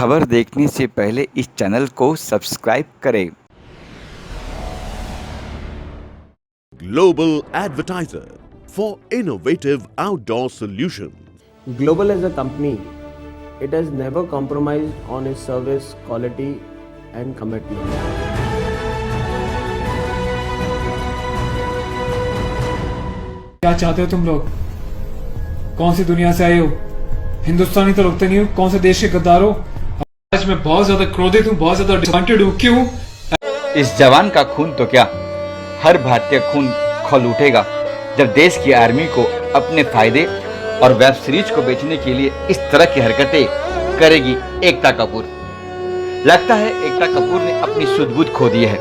खबर देखने से पहले इस चैनल को सब्सक्राइब करें। Global advertiser for innovative outdoor solutions. Global as a company, it has never compromised on its service quality and commitment. क्या चाहते हो तुम लोग? कौन सी दुनिया से आए हो? हिंदुस्तानी तो लगते नहीं हो। कौन से देश के गद्दार हो? आज मैं बहुत ज्यादा क्रोधित हूँ, बहुत ज्यादा डिसअपॉइंटेड हूँ। क्यों? इस जवान का खून तो क्या, हर भारतीय खून खौल उठेगा जब देश की आर्मी को अपने फायदे और वेब सीरीज को बेचने के लिए इस तरह की हरकतें करेगी एकता कपूर। लगता है एकता कपूर ने अपनी सुध-बुध खो दी है,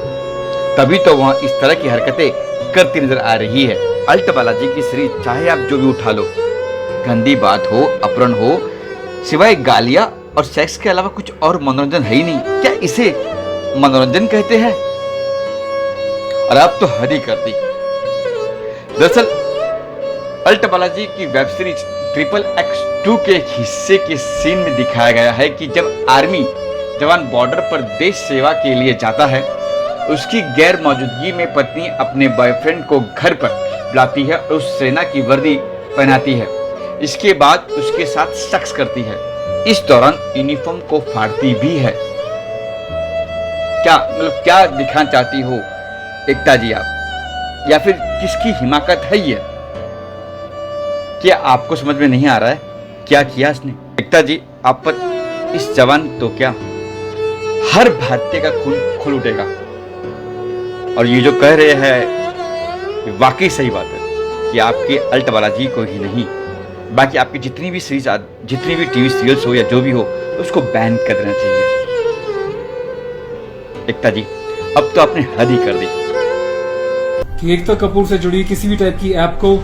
तभी तो वह इस तरह की हरकतें करती नजर आ रही है। अल्ट बालाजी की सीरीज चाहे आप जो भी उठा लो, गंदी बात हो, अपहरण हो, सिवाय गालियां और सेक्स के अलावा कुछ और मनोरंजन है ही नहीं। क्या इसे मनोरंजन कहते हैं? और अब तो हद ही कर दी। दरअसल अल्ट बालाजी की वेब सीरीज XXX के एक हिस्से के सीन में दिखाया गया है कि जब आर्मी जवान बॉर्डर पर देश सेवा के लिए जाता है, उसकी गैर मौजूदगी में पत्नी अपने बॉयफ्रेंड को घर पर बुलाती है और उस सेना की वर्दी पहनाती है। इसके बाद उसके साथ सेक्स करती है। इस दौरान यूनिफॉर्म को फाड़ती भी है। क्या दिखाना चाहती हो एकता जी आप, या फिर किसकी हिमाकत है ये? क्या आपको समझ में नहीं आ रहा है क्या किया इसने? एकता जी, आप पर इस जवान तो क्या, हर भारतीय का खून खुल उठेगा। और ये जो कह रहे हैं वाकई सही बात है कि आपके अल्ट बालाजी को ही नहीं, बाकी आपकी जितनी भी सीरीज, जितनी भी टीवी सीरियल्स हो या जो भी हो, उसको बैन कर देना चाहिए। एकता जी, अब तो आपने हद ही कर दी कि एकता कपूर से जुड़ी किसी भी टाइप की ऐप को,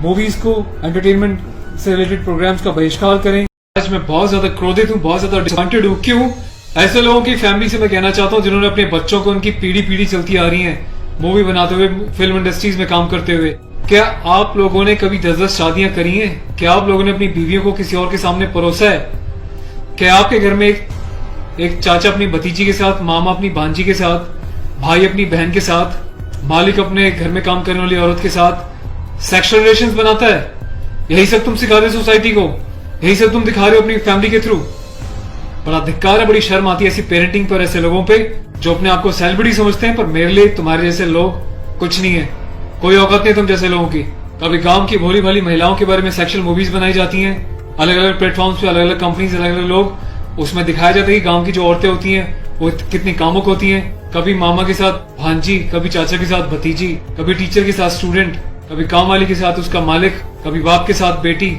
मूवीज को, एंटरटेनमेंट से रिलेटेड प्रोग्राम्स का बहिष्कार करें। आज मैं बहुत ज्यादा क्रोधित हूँ, बहुत ज्यादा डिसअपॉइंटेड हूँ। क्यों? ऐसे लोगों की फैमिली से मैं कहना चाहता हूँ जिन्होंने अपने बच्चों को, उनकी पीढ़ी चलती आ रही है, मूवी बनाते हुए, फिल्म इंडस्ट्रीज में काम करते हुए। क्या आप लोगों ने कभी 10-10 शादियां करी हैं? क्या आप लोगों ने अपनी बीवियों को किसी और के सामने परोसा है? क्या आपके घर में एक चाचा अपनी भतीजी के साथ, मामा अपनी भांजी के साथ, भाई अपनी बहन के साथ, मालिक अपने घर में काम करने वाली औरत के साथ सेक्सुअल रिलेशंस बनाता है? यही सब तुम सिखा रहे हो सोसाइटी को? यही सब तुम दिखा रहे हो अपनी फैमिली के थ्रू? बड़ा धिक्कार है, बड़ी शर्म आती है ऐसी पेरेंटिंग पर, ऐसे लोगों पे जो अपने आप को सेलिब्रिटी समझते हैं। पर मेरे लिए तुम्हारे जैसे लोग कुछ नहीं है, कोई औकात नहीं तुम जैसे लोगों की। कभी गांव की भोली भाली महिलाओं के बारे में सेक्सुअल मूवीज बनाई जाती हैं, अलग अलग प्लेटफॉर्म्स पे, अलग अलग कंपनीज, अलग अलग लोग, उसमें दिखाया जाता है कि गांव की जो औरतें होती हैं वो कितनी कामुक होती हैं। कभी मामा के साथ भांजी, कभी चाचा के साथ भतीजी, कभी टीचर के साथ स्टूडेंट, कभी काम वाली के साथ उसका मालिक, कभी बाप के साथ बेटी।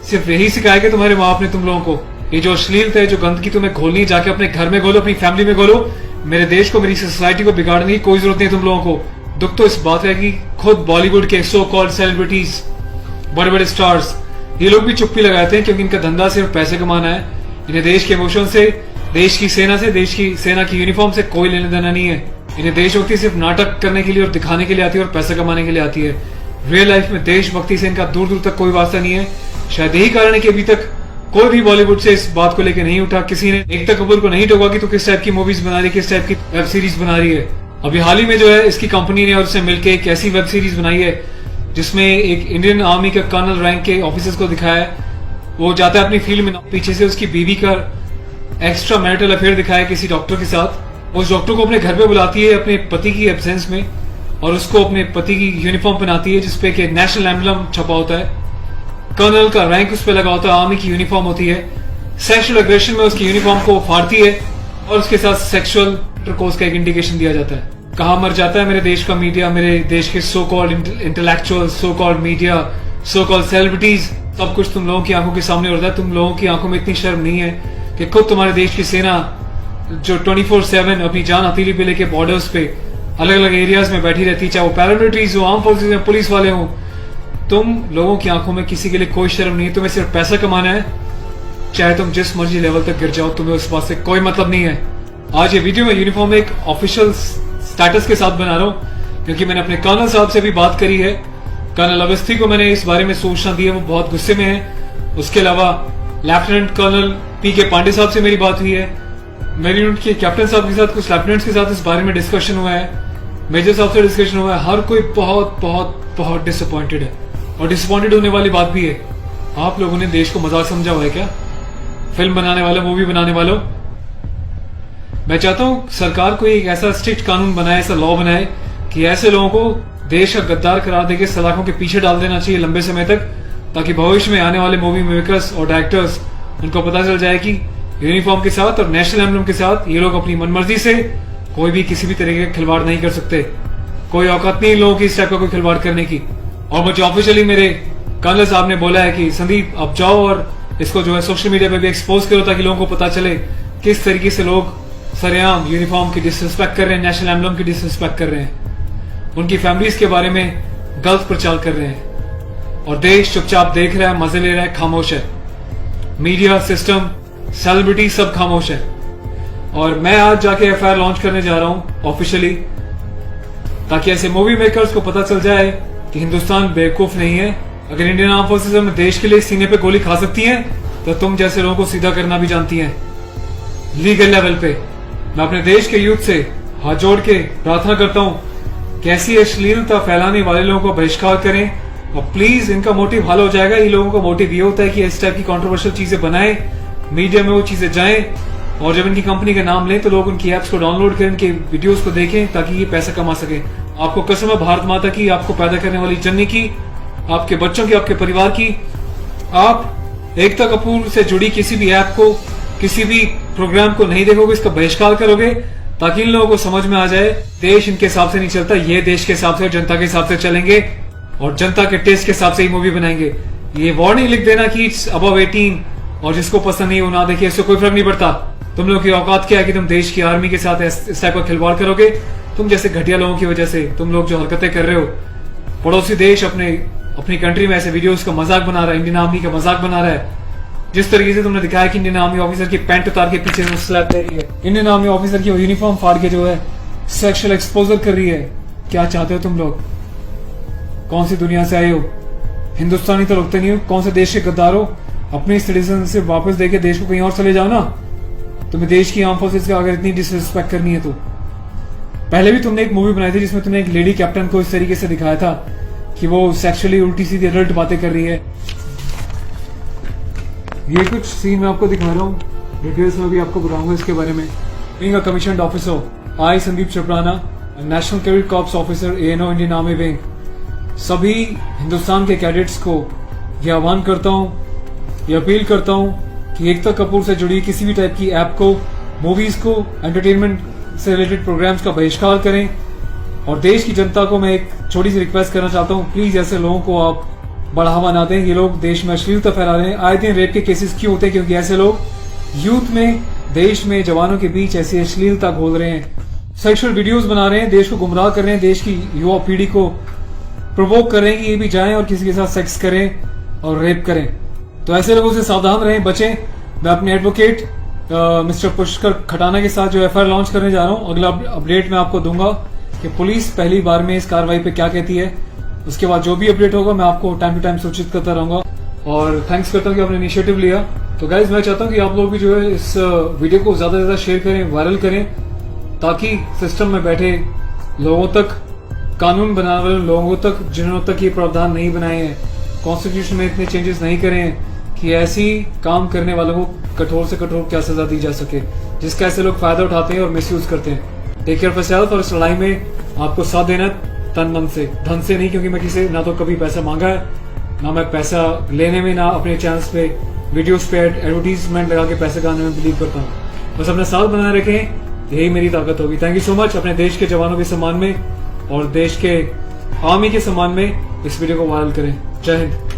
सिर्फ यही सिखाया कि तुम्हारे माँ बाप ने तुम लोगों को? ये जो अश्लीलता है, जो गंदगी तुम्हें घोलनी है, जाके अपने घर में घोलो, अपनी फैमिली में घोलो। मेरे देश को, मेरी सोसाइटी को बिगाड़ने की कोई जरूरत नहीं है तुम लोगों को। दुख तो इस बात है कि खुद बॉलीवुड के सो कॉल्ड सेलिब्रिटीज, बड़े बड़े स्टार्स, ये लोग भी चुप्पी लगाते हैं क्योंकि इनका धंधा सिर्फ पैसे कमाना है। इन्हें देश के इमोशन से, देश की सेना की यूनिफॉर्म से कोई लेना देना नहीं है। इन्हें देशभक्ति सिर्फ नाटक करने के लिए और दिखाने के लिए आती है और पैसा कमाने के लिए आती है। रियल लाइफ में देशभक्ति से इनका दूर दूर तक कोई वास्ता नहीं है। शायद यही कारण है कि अभी तक कोई भी बॉलीवुड से इस बात को लेकर नहीं उठा। किसी ने एकता कपूर को नहीं टोका कि तू किस टाइप की मूवीज बना रही है, किस टाइप की वेब सीरीज बना रही है। अभी हाल ही में जो है, इसकी कंपनी ने और उससे मिलकर एक ऐसी वेब सीरीज बनाई है जिसमें एक इंडियन आर्मी के कर्नल रैंक के ऑफिसर्स को दिखाया है। वो जाता है अपनी फील्ड में, पीछे से उसकी बीवी का एक्स्ट्रा मैरिटल अफेयर दिखाया किसी डॉक्टर के साथ। उस डॉक्टर को अपने घर पे बुलाती है अपने पति की एब्सेंस में, और उसको अपने पति की यूनिफॉर्म पहनाती है जिसपे कि नेशनल एम्बलम छपा होता है, कर्नल का रैंक उस पर लगा होता है, आर्मी की यूनिफॉर्म होती है। सेक्सुअल एग्रेशन में उसकी यूनिफॉर्म को फाड़ती है और उसके साथ सेक्सुअल इंटरकोर्स का एक इंडिकेशन दिया जाता है। कहाँ मर जाता है मेरे देश का मीडिया, मेरे देश के so called intellectual, so called media, so called celebrities. सब कुछ तुम लोगों की आंखों के सामने होता है। तुम लोगों की आंखों में इतनी शर्म नहीं है कि खुद तुम्हारे देश की सेना जो 24/7 अपनी जान हथेली पे लेके बॉर्डर्स पे अलग अलग एरियाज में बैठी रहती है, चाहे वो पैरामिलिट्रीज हो, आर्म फोर्सेज में पुलिस वाले हो, तुम लोगों की आंखों में किसी के लिए कोई शर्म नहीं है। तुम्हें सिर्फ पैसा कमाना है, चाहे तुम जिस मर्जी लेवल तक गिर जाओ, तुम्हें उस बात से कोई मतलब नहीं है। आज ये वीडियो में यूनिफॉर्म एक ऑफिशियल स्टेटस के साथ बना रहा हूँ क्योंकि मैंने अपने कर्नल साहब से भी बात करी है। कर्नल अवस्थी को मैंने इस बारे में सूचना दी है, वो बहुत गुस्से में है। उसके अलावा लेफ्टिनेंट कर्नल PK पांडे साहब से मेरी बात हुई है, मेरी यूनिट के कैप्टन साहब के साथ, कुछ लेफ्टिनेंट्स के साथ इस बारे में डिस्कशन हुआ है, मेजर साहब से डिस्कशन हुआ है। हर कोई बहुत बहुत बहुत डिसअपॉइंटेड है, और डिसअपॉइंटेड होने वाली बात भी है। आप लोगों ने देश को मजाक समझा हुआ है क्या? फिल्म बनाने वालों, मूवी बनाने वालों, मैं चाहता हूं सरकार कोई एक ऐसा स्ट्रिक्ट कानून बनाए, ऐसा लॉ बनाए कि ऐसे लोगों को देश का गद्दार करार देके सलाखों के पीछे डाल देना चाहिए लंबे समय तक, ताकि भविष्य में आने वाले मूवी मेकर्स और डायरेक्टर्स उनको पता चल जाए कि यूनिफॉर्म के साथ और नेशनल एम्ब्लम के साथ ये लोग अपनी मनमर्जी से कोई भी किसी भी तरीके का खिलवाड़ नहीं कर सकते। कोई औकात नहीं लोगों की इस टाइप का कोई खिलवाड़ करने की। और मुझे ऑफिशियली मेरे कर्नल साहब ने बोला है कि संदीप आप जाओ और इसको जो है सोशल मीडिया पे भी एक्सपोज करो, ताकि लोगों को पता चले किस तरीके से लोग सरेआम यूनिफॉर्म की डिसरिस्पेक्ट कर रहे हैं, नेशनल एम्ब्लम की डिसरिस्पेक्ट कर रहे हैं, उनकी फैमिलीज के बारे में गलत प्रचार कर रहे हैं, और देश चुपचाप देख रहा है, मजे ले रहा है, खामोश है। मीडिया, सिस्टम, सेलिब्रिटी सब खामोश है। और मैं आज जाके एफआईआर लॉन्च करने जा रहा हूं ऑफिशियली, ताकि ऐसे मूवी मेकर्स को पता चल जाए कि हिंदुस्तान बेवकूफ नहीं है। अगर इंडियन आर्म फोर्सेस अपने देश के लिए सीने पे गोली खा सकती हैं, तो तुम जैसे लोगों को सीधा करना भी जानती हैं लीगल लेवल पे। मैं अपने देश के यूथ से हाथ जोड़ के प्रार्थना करता हूं कि ऐसी अश्लीलता फैलाने वाले लोगों का बहिष्कार करें, और प्लीज इनका मोटिव हल हो जाएगा। ये लोगों का मोटिव ये होता है कि इस टाइप की कंट्रोवर्शियल चीजें बनाएं, मीडिया में वो चीजें जाएं, और जब इनकी कंपनी का नाम लें तो लोग उनकी एप्स को डाउनलोड करें, इनके वीडियोस को देखें, ताकि ये पैसा कमा सके। आपको कसम है भारत माता की, आपको पैदा करने वाली जननी की, आपके बच्चों की, आपके परिवार की, आप एकता कपूर से जुड़ी किसी भी ऐप को, किसी भी प्रोग्राम को नहीं देखोगे, इसका बहिष्कार करोगे, ताकि इन लोगों को समझ में आ जाए देश इनके हिसाब से नहीं चलता, ये देश के हिसाब से, जनता के हिसाब से चलेंगे, और जनता के टेस्ट के हिसाब से ही मूवी बनाएंगे। ये वार्निंग लिख देना कि इट्स अबव 18, और जिसको पसंद नहीं वो ना देखे, इससे कोई फर्क नहीं पड़ता। तुम लोग की औकात क्या है कि तुम देश की आर्मी के साथ इस टाइप का खिलवाड़ करोगे? तुम जैसे घटिया लोगों की वजह से तुम लोग जो हरकतें कर रहे हो, पड़ोसी देश अपनी कंट्री में ऐसे वीडियोस का मजाक बना रहा है, इंडियन आर्मी का मजाक बना रहा है। जिस तरीके से तुमने दिखाया कि इंडियन आर्मी ऑफिसर की पैंट उतार के पीछे से स्लैप दे रही है, इंडियन आर्मी ऑफिसर की यूनिफॉर्म फाड़ के जो है सेक्सुअल एक्सपोजर कर रही है, क्या चाहते हो तुम लोग? कौन सी दुनिया से आए हो? हिंदुस्तानी तो लगते नहीं हो, कौन से देश के गद्दार हो? अपने सिटीजन से वापस देके देश को कहीं और चले जाओ ना। तुम्हें देश की आर्म फोर्सेस का अगर इतनी डिसरिस्पेक्ट करनी है तो पहले भी तुमने एक मूवी बनाई थी जिसमें तुमने एक लेडी कैप्टन को इस तरीके से दिखाया था कि वो सेक्सुअली उल्टी सीधी एडल्ट बातें कर रही है। ये कुछ सीन मैं आपको दिखा रहा हूँ, डिटेल्स में भी आपको बताऊंगा इसके बारे में। Being a commissioned officer, I Sandeep चपराना, national cadet corps officer, ANO Indian army wing, सभी हिंदुस्तान के कैडेट्स को यह आह्वान करता हूँ, यह अपील करता हूँ कि एकता कपूर से जुड़ी किसी भी टाइप की ऐप को, मूवीज को, एंटरटेनमेंट से रिलेटेड प्रोग्राम्स का बहिष्कार करें। और देश की जनता को मैं एक छोटी सी रिक्वेस्ट करना चाहता हूँ, प्लीज ऐसे लोगों को आप बढ़ावा ना दें। ये लोग देश में अश्लीलता फैला रहे हैं। आए दिन रेप के केसेस क्यों होते हैं? क्योंकि ऐसे लोग यूथ में, देश में, जवानों के बीच ऐसी अश्लीलता घोल रहे हैं, सेक्सुअल वीडियोस बना रहे हैं, देश को गुमराह कर रहे हैं, देश की युवा पीढ़ी को प्रोवोक कर रहे हैं कि ये भी जाएं और किसी के साथ सेक्स करें और रेप करें। तो ऐसे लोगों से सावधान रहें, बचें। मैं अपने एडवोकेट मिस्टर पुष्कर खटाना के साथ जो एफआईआर लॉन्च करने जा रहा हूँ, अगला अपडेट मैं आपको दूंगा कि पुलिस पहली बार में इस कार्रवाई पे क्या कहती है। उसके बाद जो भी अपडेट होगा मैं आपको टाइम टू टाइम सूचित करता रहूंगा। और थैंक्स करता हूँ कि आपने इनिशिएटिव लिया। तो गाइज मैं चाहता हूँ कि आप लोग भी जो है इस वीडियो को ज्यादा से ज्यादा शेयर करें, वायरल करें, ताकि सिस्टम में बैठे लोगों तक, कानून बनाने वाले लोगों तक, जिन्होंने तक ये प्रावधान नहीं बनाए हैं, कॉन्स्टिट्यूशन में इतने चेंजेस नहीं करे हैं कि ऐसी काम करने वालों को कठोर से कठोर क्या सजा दी जा सके, जिसका ऐसे लोग फायदा उठाते हैं और मिसयूज करते हैं। Take care of yourself. और इस लड़ाई में आपको साथ देना तन मन से, धन से नहीं, क्योंकि मैं किसी ना तो कभी पैसा मांगा है, ना मैं पैसा लेने में, ना अपने चैनल्स पे वीडियोस पे एडवर्टीजमेंट लगा के पैसे कमाने में बिलीव करता हूँ। बस अपने साथ बनाए रखें, यही मेरी ताकत होगी। Thank you so much. अपने देश के जवानों के सम्मान में और देश के आर्मी के सम्मान में इस वीडियो को वायरल करें। जय हिंद।